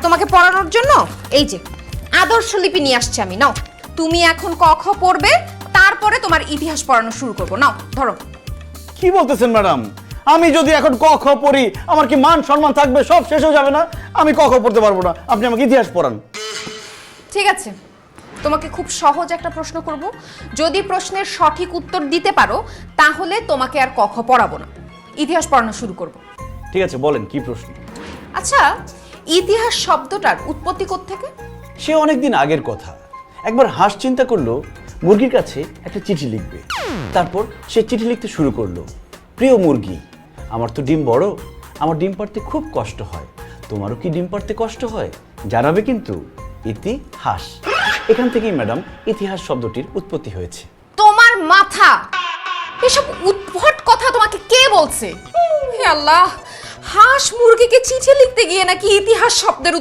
তোমাকে পড়ানোর জন্য এই যে আদর্শ লিপি নিয়ে আসছি আমি। নাও, তুমি এখন ক খ পড়বে, তারপরে তোমার ইতিহাস পড়ানো শুরু করবো। নাও ধরো। কি বলতেছেন ম্যাডাম? আমি যদি এখন ক খ পড়ি আমার কি মান সম্মান থাকবে? সব শেষ হয়ে যাবে না? আমি ক খ পড়তে পারবো না, আপনি আমাকে ইতিহাস পড়ান। ঠিক আছে, তোমাকে খুব সহজ একটা প্রশ্ন করব। যদি প্রশ্নের সঠিক উত্তর দিতে পারো তাহলে তোমাকে আর ক খ পড়াবো না, ইতিহাস পড়ানো শুরু করব। ঠিক আছে, বলেন কি প্রশ্ন। আচ্ছা, ইতিহাস শব্দটার উৎপত্তি কোত্থেকে? সে অনেকদিন আগের কথা। একবার হাঁস চিন্তা করলো মুরগির কাছে একটা চিঠি লিখবে। তারপর সে চিঠি লিখতে শুরু করলো, প্রিয় মুরগি, আমার তো ডিম বড়, আমার ডিম পাড়তে খুব কষ্ট হয়, তোমারও কি ডিম পাড়তে কষ্ট হয়? জানাবে কিন্তু। ইতিহাস। এখান থেকেই ম্যাডাম ইতিহাস শব্দটির উৎপত্তি হয়েছে। তোমার মাথা! এসব উদ্ভট কথা তোমাকে কে বলছে? হে আল্লাহ, হাঁস মুরগিকে চিঠি লিখতে গিয়ে নাকি ইতিহাস শব্দের